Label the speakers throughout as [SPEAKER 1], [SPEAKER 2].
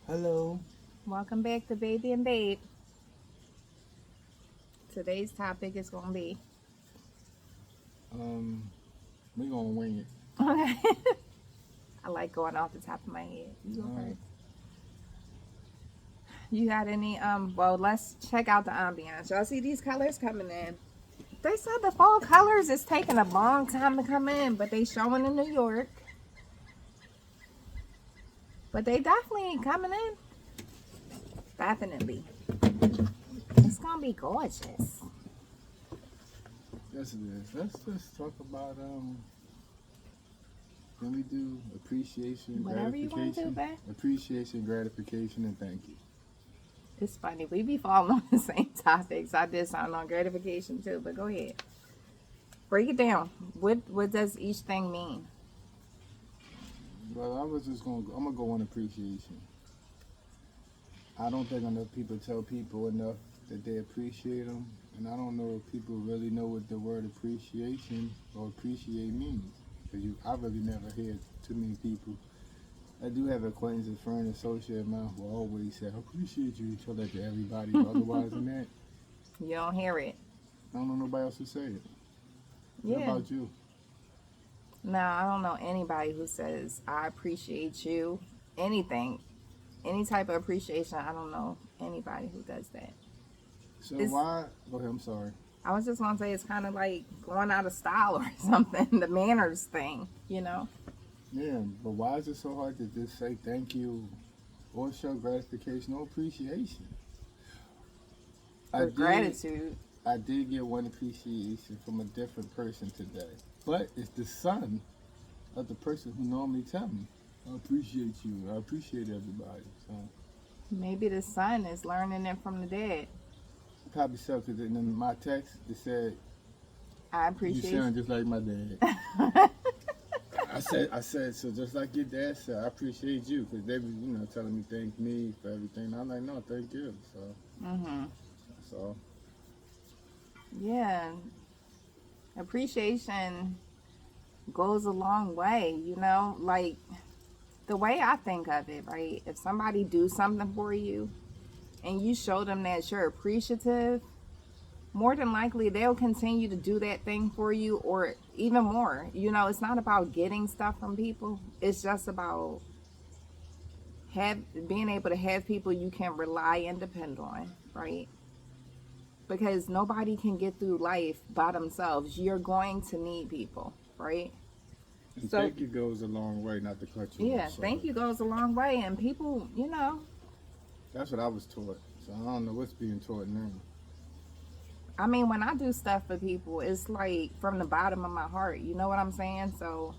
[SPEAKER 1] Hello.
[SPEAKER 2] Welcome back to Baby and Babe. Today's topic is going to be
[SPEAKER 1] Um, we gonna wing it.
[SPEAKER 2] okay. I like going off the top of my head. You go
[SPEAKER 1] Alright.
[SPEAKER 2] first. You got any well, let's check out the ambiance. Y'all see these colors coming in. They said the fall colors is taking a long time to come in, but they showing in New York. But they definitely coming in. Definitely. It's going to be gorgeous.
[SPEAKER 1] Yes, it is. Let's just talk about Can we do appreciation,
[SPEAKER 2] Whatever you want to do,
[SPEAKER 1] gratification,
[SPEAKER 2] babe.
[SPEAKER 1] appreciation, gratification, and thank you.
[SPEAKER 2] It's funny. We be falling on the same topics. I did something on gratification too, but go ahead. Break it down. What does each thing mean?
[SPEAKER 1] Well, I'm gonna go on appreciation. I don't think enough people tell people enough that they appreciate them, and I don't know if people really know what the word appreciation or appreciate means. I really never hear too many people. I do have acquaintances, friends, associate of mine who always say, I appreciate you, tell that to everybody. But otherwise than that,
[SPEAKER 2] You don't hear it.
[SPEAKER 1] I don't know nobody else who say it. What
[SPEAKER 2] Yeah.
[SPEAKER 1] about you?
[SPEAKER 2] No, I don't know anybody who says I appreciate you. Anything. Any type of appreciation. I don't know anybody who does that.
[SPEAKER 1] So
[SPEAKER 2] It's-
[SPEAKER 1] why? Go ahead, I'm sorry.
[SPEAKER 2] I was just gonna say it's kind of like going out of style or something. The manners thing,
[SPEAKER 1] Yeah, but why is it so hard to just say thank you or show gratification or appreciation?
[SPEAKER 2] For gratitude.
[SPEAKER 1] I did get one appreciation from a different person today. But it's the son of the person who normally tell me, I appreciate you. I appreciate everybody. So
[SPEAKER 2] Maybe the son is learning it from the dad.
[SPEAKER 1] probably so, because in my text it said,
[SPEAKER 2] I
[SPEAKER 1] you
[SPEAKER 2] appreciate
[SPEAKER 1] sound just like my dad. I said, so just like your dad said, I appreciate you, because they was, telling me thank me for everything. I'm like, no, thank you. So
[SPEAKER 2] Mhm.
[SPEAKER 1] that's all.
[SPEAKER 2] Yeah. Appreciation goes a long way, like the way I think of it, right? If somebody do something for you and you show them that you're appreciative, more than likely they'll continue to do that thing for you or even more. It's not about getting stuff from people. It's just about being able to have people you can rely and depend on, right? Because nobody can get through life by themselves. You're going to need people, right?
[SPEAKER 1] And
[SPEAKER 2] So
[SPEAKER 1] thank you goes a long way, not to cut you
[SPEAKER 2] yeah,
[SPEAKER 1] off. So
[SPEAKER 2] thank you goes a long way, and people,
[SPEAKER 1] that's what I was taught. So I don't know what's being taught now.
[SPEAKER 2] I mean, when I do stuff for people, it's like from the bottom of my heart. You know what I'm saying? So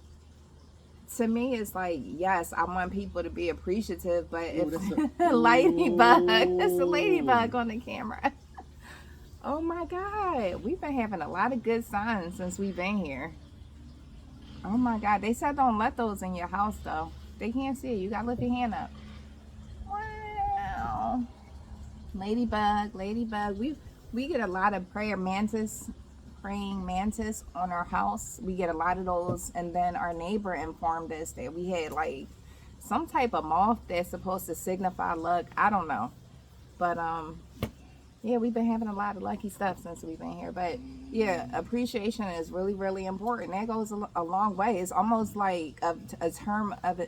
[SPEAKER 2] to me, it's like, yes, I want people to be appreciative, but
[SPEAKER 1] Ooh,
[SPEAKER 2] if
[SPEAKER 1] that's
[SPEAKER 2] ladybug, it's a
[SPEAKER 1] Ooh.
[SPEAKER 2] ladybug on the camera. Oh my God, we've been having a lot of good signs since we've been here. Oh my God, they said don't let those in your house though. They can't see it. You gotta lift your hand up. Wow. Ladybug, ladybug. We get a lot of praying mantis on our house. We get a lot of those, and then our neighbor informed us that we had like some type of moth that's supposed to signify luck. I don't know, but yeah, we've been having a lot of lucky stuff since we've been here. But yeah, appreciation is really really important. That goes a long way. It's almost like a term of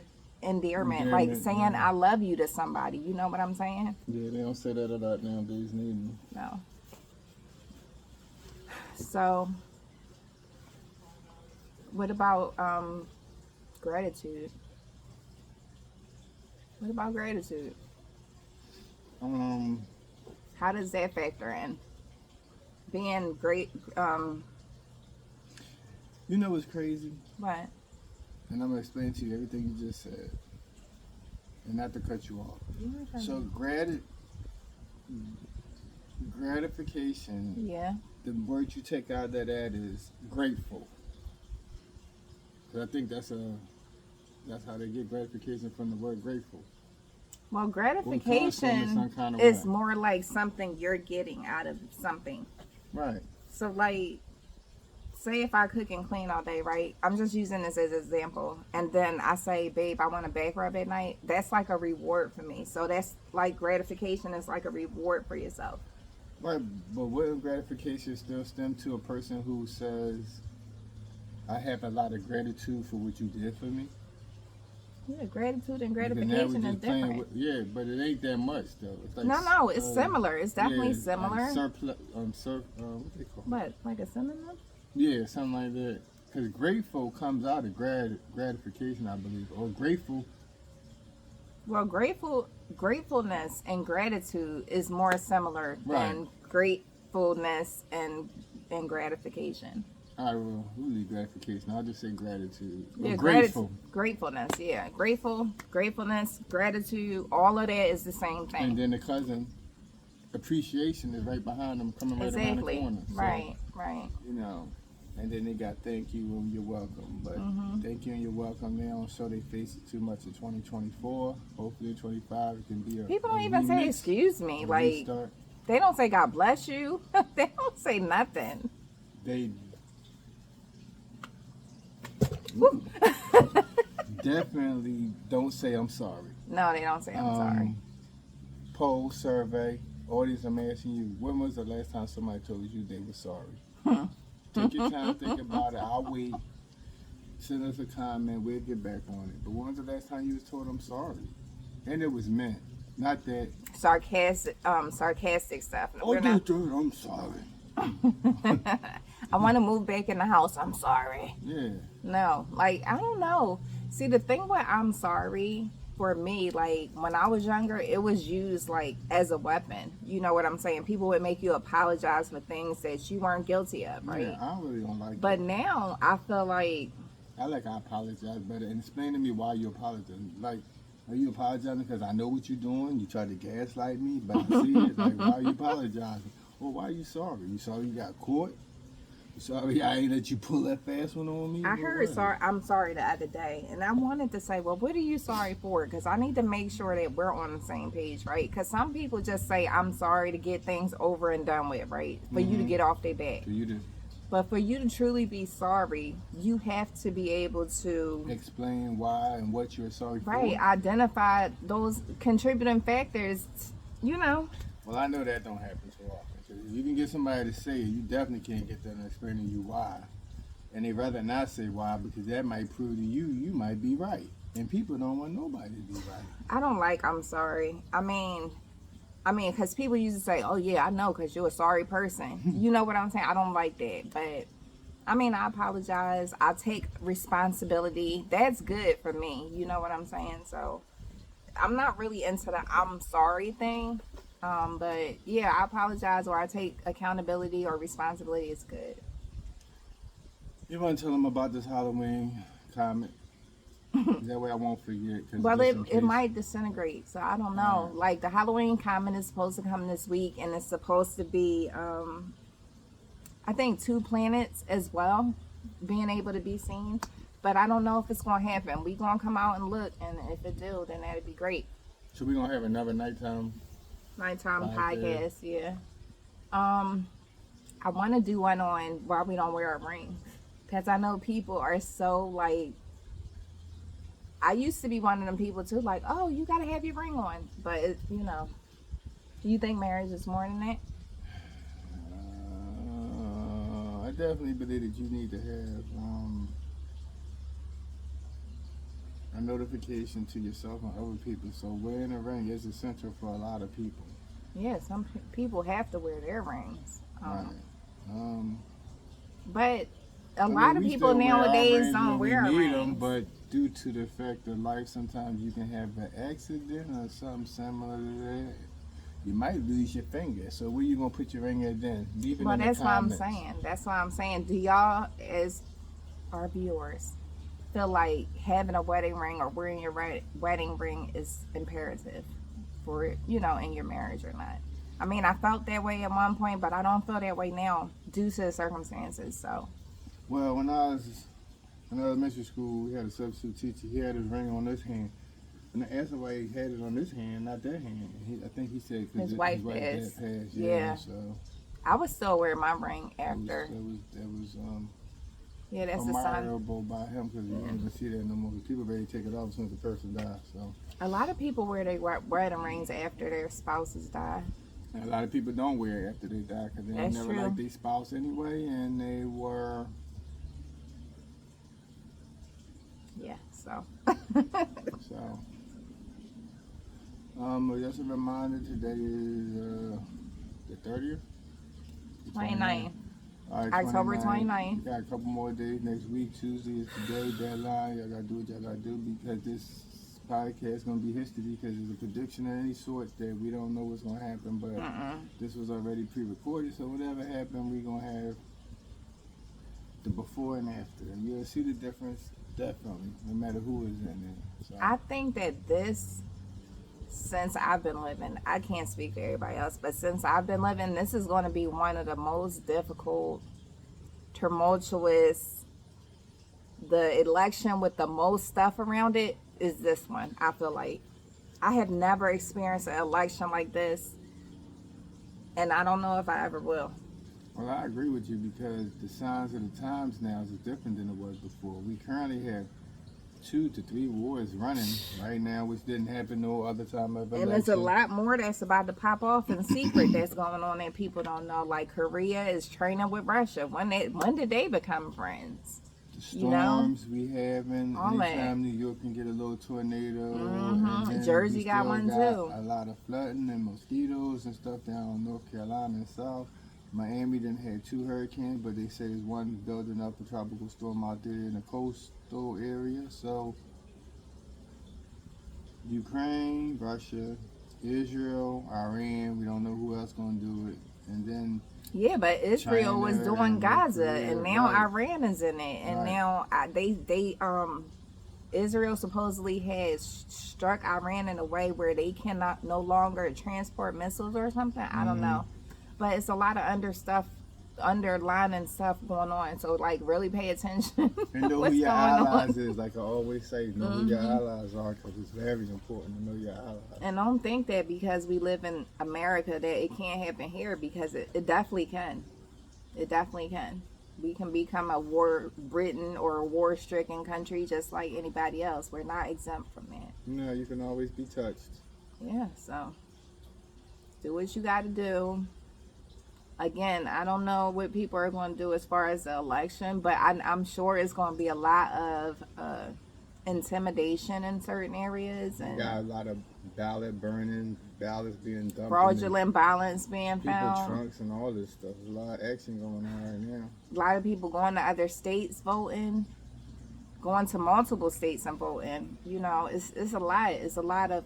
[SPEAKER 2] endearment, like
[SPEAKER 1] Endearment,
[SPEAKER 2] saying
[SPEAKER 1] yeah.
[SPEAKER 2] I love you to somebody. You know what I'm saying?
[SPEAKER 1] Yeah, they don't say that a lot nowadays, neither.
[SPEAKER 2] No. So, what about gratitude? What about gratitude?
[SPEAKER 1] Um,
[SPEAKER 2] How does that factor in? Being great,
[SPEAKER 1] you know what's crazy?
[SPEAKER 2] what?
[SPEAKER 1] And I'm gonna explain to you everything you just said, and not to cut you off. So gratification,
[SPEAKER 2] Yeah.
[SPEAKER 1] the word you take out of that ad is grateful. 'Cause I think that's how they get gratification from the word grateful.
[SPEAKER 2] Well,
[SPEAKER 1] Or it comes from in some
[SPEAKER 2] gratification
[SPEAKER 1] kind of
[SPEAKER 2] is
[SPEAKER 1] way.
[SPEAKER 2] more like something you're getting out of something.
[SPEAKER 1] Right.
[SPEAKER 2] So, like, say if I cook and clean all day, right? I'm just using this as an example. And then I say, babe, I want a back rub at night. That's like a reward for me. So that's like gratification is like a reward for yourself.
[SPEAKER 1] Right, but wouldn't gratification still stem to a person who says, I have a lot of gratitude for what you did for me?
[SPEAKER 2] Yeah, gratitude and
[SPEAKER 1] Because now
[SPEAKER 2] gratification
[SPEAKER 1] we're
[SPEAKER 2] is
[SPEAKER 1] just playing
[SPEAKER 2] different.
[SPEAKER 1] with, yeah, but it ain't that much though. It's like,
[SPEAKER 2] No, it's similar. It's definitely
[SPEAKER 1] yeah,
[SPEAKER 2] similar.
[SPEAKER 1] Surplus, what they call it?
[SPEAKER 2] What, like a synonym?
[SPEAKER 1] Yeah, something like that. Because grateful comes out of gratification, I believe, or grateful.
[SPEAKER 2] Well, gratefulness and gratitude is more similar than
[SPEAKER 1] Right.
[SPEAKER 2] gratefulness and gratification.
[SPEAKER 1] All right, well, we'll leave gratification. I'll just say gratitude.
[SPEAKER 2] Yeah,
[SPEAKER 1] Or grateful.
[SPEAKER 2] Gratefulness, yeah. Gratefulness, gratitude, all of that is the same
[SPEAKER 1] And
[SPEAKER 2] thing.
[SPEAKER 1] then the cousin, appreciation is right behind them, coming right around the
[SPEAKER 2] Exactly.
[SPEAKER 1] corner. So,
[SPEAKER 2] Right.
[SPEAKER 1] you know, and then they got thank you and you're welcome. But thank you and you're welcome, they don't show their faces too much in 2024. Hopefully in 25 it can be a
[SPEAKER 2] People don't
[SPEAKER 1] a
[SPEAKER 2] even say
[SPEAKER 1] remix,
[SPEAKER 2] excuse me.
[SPEAKER 1] a
[SPEAKER 2] Like,
[SPEAKER 1] restart.
[SPEAKER 2] they don't say God bless you. They don't say nothing.
[SPEAKER 1] They
[SPEAKER 2] Woo.
[SPEAKER 1] definitely don't say I'm sorry.
[SPEAKER 2] No, they don't say I'm sorry.
[SPEAKER 1] Poll, survey, audience, I'm asking you, when was the last time somebody told you they were sorry? Take your time, think about it. I'll wait. Send us a comment, we'll get back on it. But when was the last time you was told I'm sorry? And it was meant. Not that,
[SPEAKER 2] Sarcastic stuff.
[SPEAKER 1] oh,
[SPEAKER 2] We're not,
[SPEAKER 1] dude, I'm sorry.
[SPEAKER 2] I want to move back in the house. I'm sorry.
[SPEAKER 1] Yeah.
[SPEAKER 2] No, like, I don't know. See, the thing with I'm sorry, for me, like, when I was younger, it was used, like, as a weapon. You know what I'm saying? People would make you apologize for things that you weren't guilty of, right?
[SPEAKER 1] Yeah, I really don't like
[SPEAKER 2] But
[SPEAKER 1] that.
[SPEAKER 2] now, I feel like,
[SPEAKER 1] I apologize better. And explain to me why you apologize. Like, are you apologizing because I know what you're doing? You tried to gaslight me, but I see it. Like, why are you apologizing? Well, why are you sorry? You sorry you got caught? You sorry I ain't let you pull that fast one on me?
[SPEAKER 2] I
[SPEAKER 1] What
[SPEAKER 2] heard
[SPEAKER 1] was it?
[SPEAKER 2] I'm sorry the other day, and I wanted to say, well, what are you sorry for? Because I need to make sure that we're on the same page, right? Because some people just say I'm sorry to get things over and done with, right? For you to get off their back.
[SPEAKER 1] So you just
[SPEAKER 2] But for you to truly be sorry, you have to be able to,
[SPEAKER 1] explain why and what you're sorry
[SPEAKER 2] right,
[SPEAKER 1] for?
[SPEAKER 2] identify those contributing factors, you know.
[SPEAKER 1] Well, I know that don't happen too often. 'Cause if you can get somebody to say it, you definitely can't get them to explain to you why. And they rather not say why because that might prove to you you might be right. And people don't want nobody to be right.
[SPEAKER 2] I don't like I'm sorry. I mean, because people used to say, oh, yeah, I know, because you're a sorry person. You know what I'm saying? I don't like that. But, I mean, I apologize. I take responsibility. That's good for me. You know what I'm saying? So, I'm not really into the I'm sorry thing. But, yeah, I apologize or I take accountability or responsibility is good.
[SPEAKER 1] You want to tell them about this Halloween comment? That way I won't forget. 'Cause
[SPEAKER 2] Well,
[SPEAKER 1] just in
[SPEAKER 2] it
[SPEAKER 1] case-
[SPEAKER 2] might disintegrate, so I don't know.
[SPEAKER 1] Alright.
[SPEAKER 2] Like, the Halloween comment is supposed to come this week, and it's supposed to be, I think, 2 planets as well being able to be seen. But I don't know if it's going to happen. We going to come out and look, and if it do, then that'd be great.
[SPEAKER 1] So we're going to have another nighttime.
[SPEAKER 2] Nighttime
[SPEAKER 1] Podcast.
[SPEAKER 2] podcast, yeah. I want to do one on why we don't wear our rings. Because I know people are so, like, I used to be one of them people too, like, oh, you gotta have your ring on. But you know, do you think marriage is more than that?
[SPEAKER 1] I definitely believe that you need to have a notification to yourself and other people. So wearing a ring is essential for a lot of people.
[SPEAKER 2] Yeah, some people have to wear their rings.
[SPEAKER 1] Right.
[SPEAKER 2] But a
[SPEAKER 1] I mean,
[SPEAKER 2] lot of
[SPEAKER 1] we
[SPEAKER 2] people
[SPEAKER 1] still wear our
[SPEAKER 2] nowadays
[SPEAKER 1] rings
[SPEAKER 2] don't
[SPEAKER 1] when we
[SPEAKER 2] wear
[SPEAKER 1] need
[SPEAKER 2] rings.
[SPEAKER 1] them, but due to the fact of life, sometimes you can have an accident or something similar to that. You might lose your finger. So where you gonna put your ring at then? Leave it
[SPEAKER 2] Well,
[SPEAKER 1] in the
[SPEAKER 2] that's what I'm
[SPEAKER 1] comments.
[SPEAKER 2] saying. That's what I'm saying. Do y'all, as our viewers, feel like having a wedding ring or wearing your wedding ring is imperative for, you know, in your marriage or not? I mean, I felt that way at one point, but I don't feel that way now due to the circumstances. So,
[SPEAKER 1] Well, when I was in elementary school, we had a substitute teacher. He had his ring on this hand. And I asked him why he had it on this hand, not that hand. I think he said because
[SPEAKER 2] His wife
[SPEAKER 1] had
[SPEAKER 2] passed.
[SPEAKER 1] passed.
[SPEAKER 2] Yeah.
[SPEAKER 1] So
[SPEAKER 2] I would still wear my ring after.
[SPEAKER 1] that was
[SPEAKER 2] Yeah, that's the sign.
[SPEAKER 1] admirable by him because you don't even see that no more. 'Cause people ready to take it off as soon as the person dies. So
[SPEAKER 2] A lot of people wear their wedding rings after their spouses die.
[SPEAKER 1] and a lot of people don't wear it after they die because they
[SPEAKER 2] That's
[SPEAKER 1] never
[SPEAKER 2] true.
[SPEAKER 1] liked their spouse anyway, and they were.
[SPEAKER 2] Yeah, so.
[SPEAKER 1] So, just a reminder, today is the 30th?
[SPEAKER 2] 29.
[SPEAKER 1] All right,
[SPEAKER 2] October
[SPEAKER 1] 29.
[SPEAKER 2] 29.
[SPEAKER 1] We got a couple more days next week. Tuesday is today, deadline. Y'all gotta do what y'all gotta do because this podcast is gonna be history because it's a prediction of any sort that we don't know what's gonna happen, but this was already pre-recorded, so whatever happened, we're gonna have the before and after. And you'll see the difference, definitely, no matter who is in it. So.
[SPEAKER 2] I think that this, since I've been living, I can't speak for everybody else, but since I've been living, this is going to be one of the most difficult, tumultuous, the election with the most stuff around it is this one. I feel like I have never experienced an election like this, and I don't know if I ever will.
[SPEAKER 1] Well, I agree with you because the signs of the times now is different than it was before. We currently have 2 to 3 wars running right now, which didn't happen no other time of election.
[SPEAKER 2] And there's a lot more that's about to pop off in secret that's going on that people don't know. Like Korea is training with Russia. When did they become friends?
[SPEAKER 1] The
[SPEAKER 2] you know?
[SPEAKER 1] storms we having,
[SPEAKER 2] All that.
[SPEAKER 1] anytime New York can get a little tornado. And then
[SPEAKER 2] Jersey
[SPEAKER 1] we
[SPEAKER 2] got
[SPEAKER 1] still
[SPEAKER 2] one
[SPEAKER 1] got
[SPEAKER 2] too.
[SPEAKER 1] A lot of flooding and mosquitoes and stuff down in North Carolina and South. Miami done had 2 hurricanes, but they say there's one building up a tropical storm out there in the coastal area. So Ukraine, Russia, Israel, Iran, we don't know who else gonna do it. And then
[SPEAKER 2] Yeah, but Israel was
[SPEAKER 1] China
[SPEAKER 2] doing
[SPEAKER 1] and
[SPEAKER 2] Gaza,
[SPEAKER 1] Korea,
[SPEAKER 2] and now
[SPEAKER 1] right.
[SPEAKER 2] Iran is in it, and
[SPEAKER 1] Right.
[SPEAKER 2] now Israel supposedly has struck Iran in a way where they cannot no longer transport missiles or something. I don't know, but it's a lot of underlining stuff going on. So like, really pay attention.
[SPEAKER 1] and know who
[SPEAKER 2] What's
[SPEAKER 1] your
[SPEAKER 2] going on?
[SPEAKER 1] allies is, like I always say, know who your allies are because it's very important to know your allies.
[SPEAKER 2] And don't think that because we live in America that it can't happen here, because it definitely can. It definitely can. We can become a war-ridden or a war-stricken country just like anybody else. We're not exempt from that.
[SPEAKER 1] No, you can always be touched.
[SPEAKER 2] Yeah, so do what you got to do. Again, I don't know what people are going to do as far as the election, but I'm sure it's going to be a lot of intimidation in certain areas and
[SPEAKER 1] Got a lot of ballot burning, ballots being dumped.
[SPEAKER 2] fraudulent ballots being
[SPEAKER 1] People
[SPEAKER 2] found.
[SPEAKER 1] trunks and all this stuff. There's a lot of action going on right now.
[SPEAKER 2] A lot of people going to other states voting, going to multiple states and voting. You know, it's a lot. It's a lot of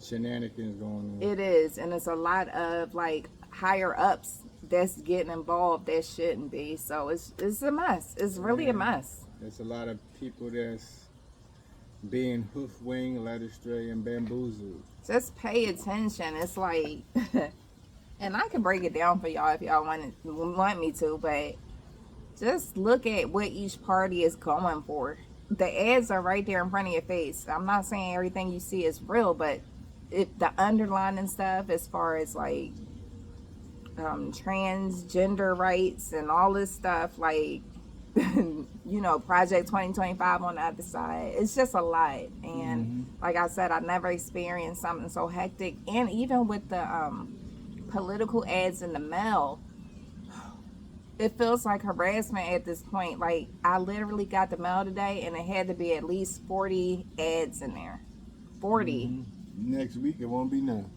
[SPEAKER 1] Shenanigans going on.
[SPEAKER 2] it is, and it's a lot of like higher ups that's getting involved that shouldn't be. So it's a mess. It's really a mess.
[SPEAKER 1] There's a lot of people that's being hoof-winged, led astray, and bamboozled.
[SPEAKER 2] Just pay attention. It's like, and I can break it down for y'all if y'all want me to, but just look at what each party is going for. The ads are right there in front of your face. I'm not saying everything you see is real, but the underlining stuff as far as like transgender rights and all this stuff, like you know, Project 2025 on the other side, it's just a lot. And like I said, I never experienced something so hectic. And even with the political ads in the mail, it feels like harassment at this point. Like, I literally got the mail today and it had to be at least 40 ads in there. 40.
[SPEAKER 1] Next week, it won't be none.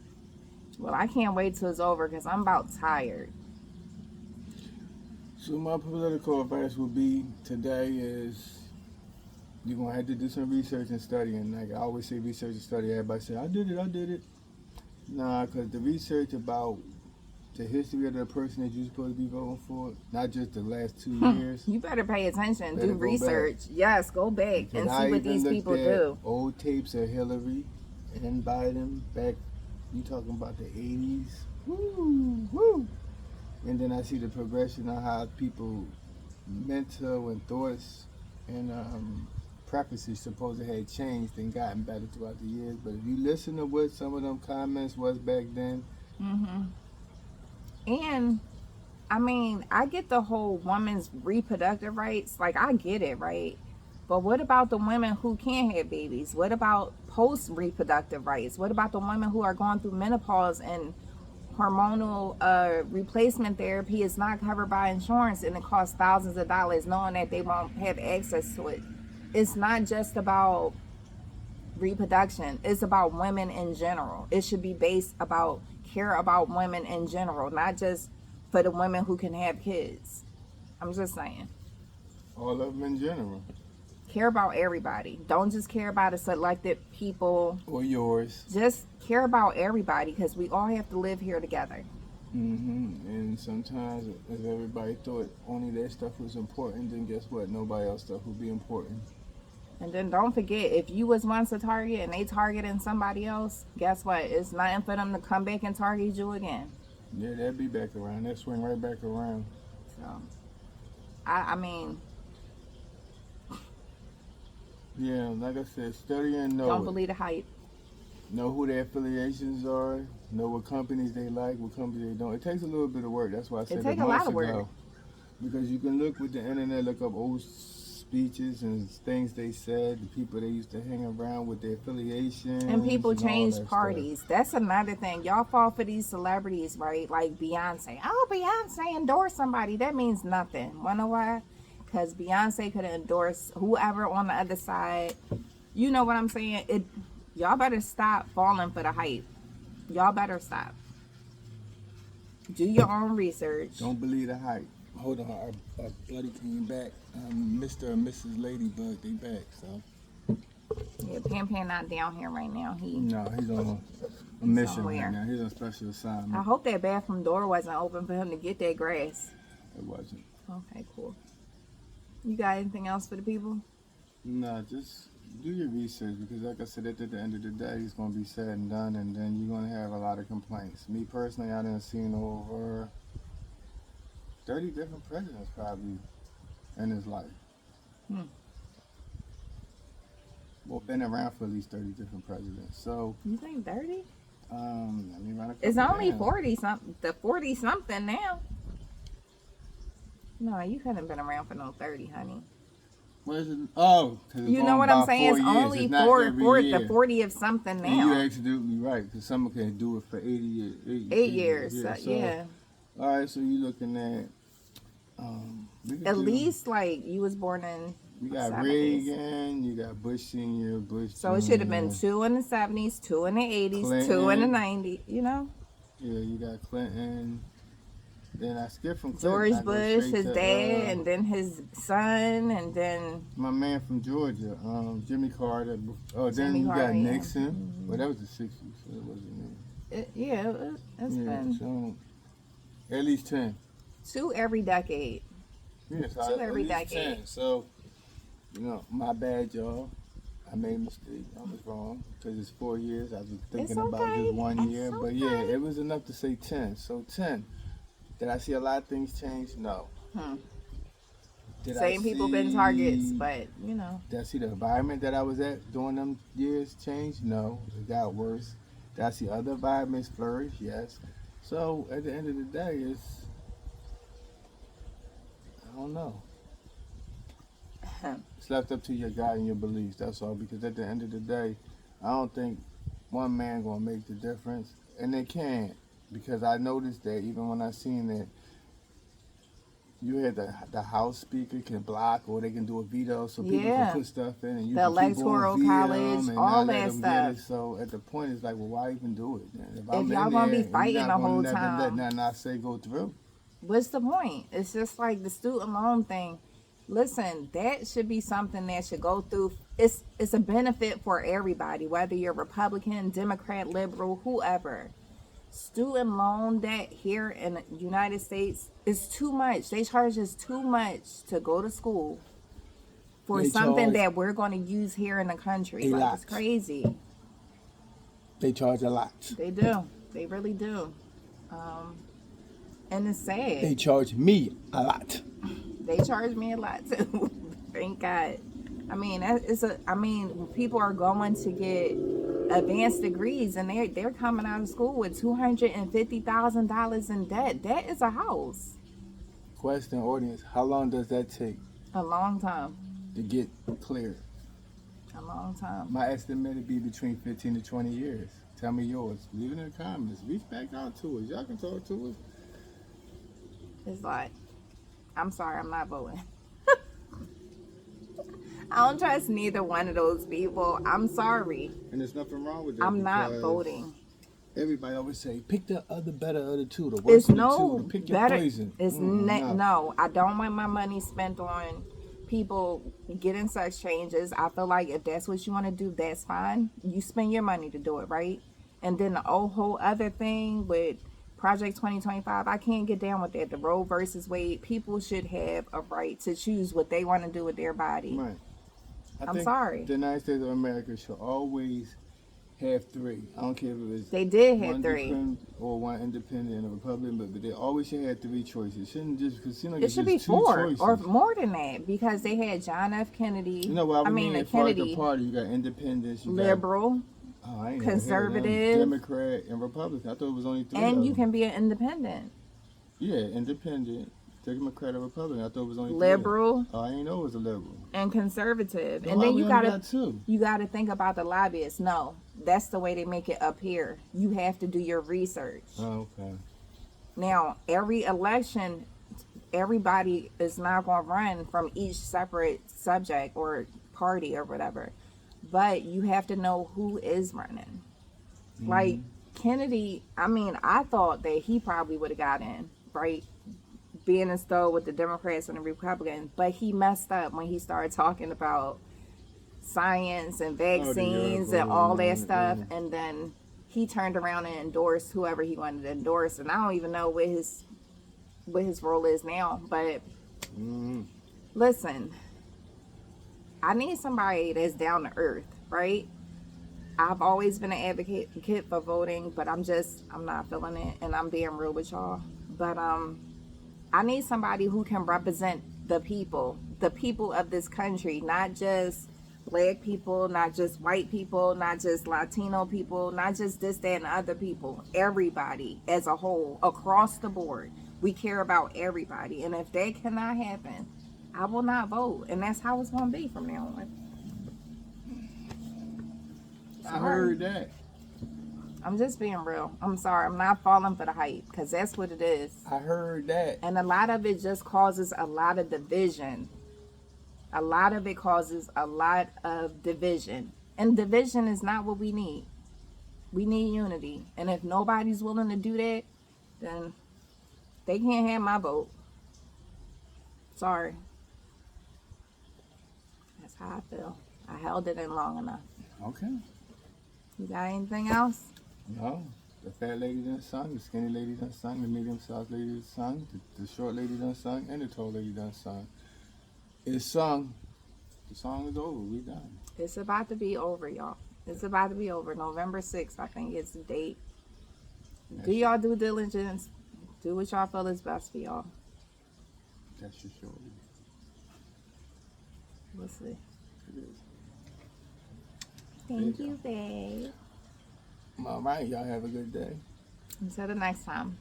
[SPEAKER 2] Well, I can't wait till it's over because I'm about tired.
[SPEAKER 1] So my political advice would be today is you're going to have to do some research and study. And like I always say, research and study. Everybody say, I did it. Nah, because the research about the history of the person that you're supposed to be voting for, not just the last 2 years.
[SPEAKER 2] You better pay attention.
[SPEAKER 1] Better
[SPEAKER 2] Do
[SPEAKER 1] go
[SPEAKER 2] research. Yes, go back and
[SPEAKER 1] I
[SPEAKER 2] see what
[SPEAKER 1] even
[SPEAKER 2] these
[SPEAKER 1] looked
[SPEAKER 2] people
[SPEAKER 1] at
[SPEAKER 2] do.
[SPEAKER 1] old tapes of Hillary and Biden back, you talking about the 80s. Woo. And then I see the progression of how people mental and thoughts and preferences supposed to have changed and gotten better throughout the years. But if you listen to what some of them comments was back then,
[SPEAKER 2] And I mean, I get the whole woman's reproductive rights. Like, I get it, right? But what about the women who can't have babies? What about post reproductive rights? What about the women who are going through menopause and hormonal replacement therapy is not covered by insurance and it costs thousands of dollars knowing that they won't have access to it? It's not just about reproduction, it's about women in general. It should be based about care about women in general, not just for the women who can have kids. I'm just saying,
[SPEAKER 1] All of them in general.
[SPEAKER 2] care about everybody. Don't just care about a selected people.
[SPEAKER 1] Or yours.
[SPEAKER 2] Just care about everybody, because we all have to live here together.
[SPEAKER 1] And sometimes, if everybody thought only their stuff was important, then guess what? Nobody else stuff would be important.
[SPEAKER 2] And then don't forget, if you was once a target and they targeting somebody else, guess what? It's nothing for them to come back and target you again.
[SPEAKER 1] Yeah, they'll be back around. They'll swing right back around.
[SPEAKER 2] So, I mean,
[SPEAKER 1] Yeah, like I said, study and know
[SPEAKER 2] don't
[SPEAKER 1] it.
[SPEAKER 2] believe the hype.
[SPEAKER 1] Know who their affiliations are. Know what companies they like, what companies they don't. It takes a little bit of work. That's why I said
[SPEAKER 2] It take
[SPEAKER 1] that
[SPEAKER 2] a lot
[SPEAKER 1] months
[SPEAKER 2] of work.
[SPEAKER 1] ago. Because you can look with the internet, look up old speeches and things they said, the people they used to hang around with, their affiliations.
[SPEAKER 2] And people
[SPEAKER 1] all
[SPEAKER 2] change
[SPEAKER 1] that
[SPEAKER 2] parties. That's another thing. Y'all fall for these celebrities, right? Like Beyonce. Oh, Beyonce endorsed somebody. That means nothing. Wanna know why? Because Beyonce could endorse whoever on the other side. You know what I'm saying? Y'all better stop falling for the hype. Y'all better stop. Do your own research.
[SPEAKER 1] Stuff. Don't believe the hype. Hold on, our buddy came back. Mr. and Mrs. Ladybug, they back, so.
[SPEAKER 2] Yeah, Pan not down here right now.
[SPEAKER 1] No, he's on a mission
[SPEAKER 2] Somewhere.
[SPEAKER 1] right now. He's on special assignment.
[SPEAKER 2] I hope that bathroom door wasn't open for him to get that grass.
[SPEAKER 1] It wasn't.
[SPEAKER 2] Okay, cool. You got anything else for the people?
[SPEAKER 1] No, just do your research because, like I said, at the end of the day, it's going to be said and done, and then you're going to have a lot of complaints. Me personally, I done seen over 30 different presidents probably in his life. Well, been around for at least 30 different presidents. So,
[SPEAKER 2] You think 30?
[SPEAKER 1] let me run a couple
[SPEAKER 2] It's only
[SPEAKER 1] down.
[SPEAKER 2] 40 something. The 40 something now. No, you hadn't been around for no 30, honey.
[SPEAKER 1] What is it? Oh, 'cause it's
[SPEAKER 2] You know
[SPEAKER 1] going
[SPEAKER 2] what I'm
[SPEAKER 1] by
[SPEAKER 2] saying?
[SPEAKER 1] 4
[SPEAKER 2] It's
[SPEAKER 1] years.
[SPEAKER 2] only
[SPEAKER 1] It's not
[SPEAKER 2] for
[SPEAKER 1] every year.
[SPEAKER 2] the 40 of something
[SPEAKER 1] And you're
[SPEAKER 2] now.
[SPEAKER 1] absolutely right, because someone can do it for 80 years.
[SPEAKER 2] 8 years.
[SPEAKER 1] Yeah,
[SPEAKER 2] Yeah.
[SPEAKER 1] All right, so you're looking at we could
[SPEAKER 2] At
[SPEAKER 1] do-
[SPEAKER 2] least like you was born in.
[SPEAKER 1] you got
[SPEAKER 2] 70s.
[SPEAKER 1] Reagan, you got Bush Senior, Bush.
[SPEAKER 2] So it should have been
[SPEAKER 1] Junior.
[SPEAKER 2] 2 in the 70s, 2 in the 80s, 2 in the
[SPEAKER 1] Clinton.
[SPEAKER 2] 90s, you know?
[SPEAKER 1] Yeah, you got Clinton. Then I skipped from
[SPEAKER 2] George
[SPEAKER 1] Clinton. I go
[SPEAKER 2] Bush,
[SPEAKER 1] straight
[SPEAKER 2] his
[SPEAKER 1] to,
[SPEAKER 2] dad, and then his son, and then
[SPEAKER 1] my man from Georgia, Jimmy Carter. Oh, then
[SPEAKER 2] Jimmy
[SPEAKER 1] you
[SPEAKER 2] Carter,
[SPEAKER 1] got
[SPEAKER 2] yeah.
[SPEAKER 1] Nixon. Well, that was the 60s, so it wasn't new.
[SPEAKER 2] it's
[SPEAKER 1] Yeah,
[SPEAKER 2] been
[SPEAKER 1] so at least 10.
[SPEAKER 2] 2 every decade.
[SPEAKER 1] Yeah, so
[SPEAKER 2] Two
[SPEAKER 1] at
[SPEAKER 2] every
[SPEAKER 1] least
[SPEAKER 2] decade.
[SPEAKER 1] 10. So, my bad, y'all. I made a mistake. I was wrong because it's 4 years. I was thinking about
[SPEAKER 2] okay.
[SPEAKER 1] just 1
[SPEAKER 2] It's
[SPEAKER 1] year, but
[SPEAKER 2] okay.
[SPEAKER 1] yeah, it was enough to say 10. So 10. Did I see a lot of things change? No. Did
[SPEAKER 2] Same people been targets, but you know.
[SPEAKER 1] Did I see the environment that I was at during them years change? No. It got worse. Did I see other environments flourish? Yes. So at the end of the day, I don't know. It's left up to your God and your beliefs. That's all. Because at the end of the day, I don't think one man gonna make the difference, and they can't. Because I noticed that even when I seen that, you had the House Speaker can block or they can do a veto, so people
[SPEAKER 2] Yeah.
[SPEAKER 1] can put stuff in, and you
[SPEAKER 2] The
[SPEAKER 1] can keep
[SPEAKER 2] Electoral
[SPEAKER 1] going via
[SPEAKER 2] College,
[SPEAKER 1] them and
[SPEAKER 2] all
[SPEAKER 1] not let
[SPEAKER 2] that
[SPEAKER 1] them get it.
[SPEAKER 2] stuff.
[SPEAKER 1] So at the point, it's like, well, why even do it? Then? If
[SPEAKER 2] y'all gonna be
[SPEAKER 1] and you're
[SPEAKER 2] fighting
[SPEAKER 1] not
[SPEAKER 2] the
[SPEAKER 1] gonna
[SPEAKER 2] whole
[SPEAKER 1] never
[SPEAKER 2] time.
[SPEAKER 1] let nothing I say go through.
[SPEAKER 2] What's the point? It's just like the student loan thing. Listen, that should be something that should go through. It's a benefit for everybody, whether you're Republican, Democrat, liberal, whoever. Student loan debt here in the United States is too much. They charge us too much to go to school for
[SPEAKER 1] They
[SPEAKER 2] something
[SPEAKER 1] charge
[SPEAKER 2] that we're going to use here in the country.
[SPEAKER 1] a
[SPEAKER 2] Like,
[SPEAKER 1] lot.
[SPEAKER 2] it's crazy.
[SPEAKER 1] They charge a lot.
[SPEAKER 2] They do. They really do. And it's sad.
[SPEAKER 1] They charge me a lot.
[SPEAKER 2] They charge me a lot too. Thank God. I mean, people are going to get advanced degrees, and they're coming out of school with $250,000 in debt. That is a house.
[SPEAKER 1] Question, audience, how long does that take
[SPEAKER 2] A long time.
[SPEAKER 1] to get clear?
[SPEAKER 2] A long time.
[SPEAKER 1] My estimate would be between 15 to 20 years. Tell me yours. Leave it in the comments. Reach back out to us. Y'all can talk to us.
[SPEAKER 2] It's like, I'm sorry, I'm not voting. I don't trust neither one of those people. I'm sorry.
[SPEAKER 1] And there's nothing wrong with that.
[SPEAKER 2] I'm not
[SPEAKER 1] because
[SPEAKER 2] voting.
[SPEAKER 1] Everybody always say, pick the other better of the two. The
[SPEAKER 2] It's
[SPEAKER 1] worst of the
[SPEAKER 2] no
[SPEAKER 1] two. To pick your
[SPEAKER 2] better.
[SPEAKER 1] poison.
[SPEAKER 2] It's
[SPEAKER 1] No.
[SPEAKER 2] no. I don't want my money spent on people getting sex changes. I feel like if that's what you want to do, that's fine. You spend your money to do it, right? And then the whole other thing with Project 2025, I can't get down with that. The Roe versus Wade, people should have a right to choose what they want to do with their body.
[SPEAKER 1] Right.
[SPEAKER 2] I'm
[SPEAKER 1] think
[SPEAKER 2] sorry.
[SPEAKER 1] The United States of America should always have three. I don't care if it was
[SPEAKER 2] They did have
[SPEAKER 1] one
[SPEAKER 2] three.
[SPEAKER 1] or one independent and a Republican, but they always should have three choices. Shouldn't just because it seems like
[SPEAKER 2] It
[SPEAKER 1] it's
[SPEAKER 2] should
[SPEAKER 1] just
[SPEAKER 2] be
[SPEAKER 1] two
[SPEAKER 2] 4
[SPEAKER 1] choices.
[SPEAKER 2] or more than that because they had John F. Kennedy.
[SPEAKER 1] You know what I mean?
[SPEAKER 2] the
[SPEAKER 1] As far as
[SPEAKER 2] Kennedy,
[SPEAKER 1] the party, you got independents, you
[SPEAKER 2] liberal,
[SPEAKER 1] got I ain't never heard of them.
[SPEAKER 2] conservative,
[SPEAKER 1] Democrat, and Republican. I thought it was only three.
[SPEAKER 2] and
[SPEAKER 1] of
[SPEAKER 2] you
[SPEAKER 1] them.
[SPEAKER 2] can be an independent,
[SPEAKER 1] Yeah, independent, Democrat, or Republican. I thought it was only
[SPEAKER 2] liberal,
[SPEAKER 1] three. Oh, I ain't know it was a liberal.
[SPEAKER 2] and conservative.
[SPEAKER 1] So
[SPEAKER 2] And
[SPEAKER 1] why
[SPEAKER 2] then
[SPEAKER 1] we
[SPEAKER 2] you
[SPEAKER 1] only
[SPEAKER 2] gotta
[SPEAKER 1] got two?
[SPEAKER 2] you gotta think about the lobbyists. No, that's the way they make it up here. You have to do your research.
[SPEAKER 1] Oh, okay.
[SPEAKER 2] Now, every election, everybody is not going to run from each separate subject or party or whatever. But you have to know who is running. Like Kennedy, I mean, I thought that he probably would have got in, right? Being installed with the Democrats and the Republicans. But he messed up when he started talking about science and vaccines and all that stuff. And then he turned around and endorsed whoever he wanted to endorse. And I don't even know what his role is now. But listen, I need somebody that's down to earth, right? I've always been an advocate for voting, but I'm not feeling it, and I'm being real with y'all. But I need somebody who can represent the people of this country, not just black people, not just white people, not just Latino people, not just this, that, and other people. Everybody as a whole, across the board. We care about everybody, and if that cannot happen, I will not vote, and that's how it's going to be from now on.
[SPEAKER 1] I heard that.
[SPEAKER 2] I'm just being real. I'm sorry. I'm not falling for the hype because that's what it is.
[SPEAKER 1] I heard that.
[SPEAKER 2] And a lot of it just causes a lot of division. A lot of it causes a lot of division. And division is not what we need. We need unity. And if nobody's willing to do that, then they can't have my vote. Sorry. That's how I feel. I held it in long enough.
[SPEAKER 1] Okay.
[SPEAKER 2] You got anything else?
[SPEAKER 1] No. The fat lady done sung, the skinny lady done sung, the medium-sized lady done sung, the short lady done sung, and the tall lady done sung. It's sung. The song is over. We done.
[SPEAKER 2] It's about to be over, y'all. It's about to be over. November 6th, I think is the date. Do y'all due diligence. Do what y'all feel is best for y'all.
[SPEAKER 1] That's your short.
[SPEAKER 2] We'll see.
[SPEAKER 1] It is.
[SPEAKER 2] Thank you, babe.
[SPEAKER 1] All right. Y'all have a good day.
[SPEAKER 2] Until the next time.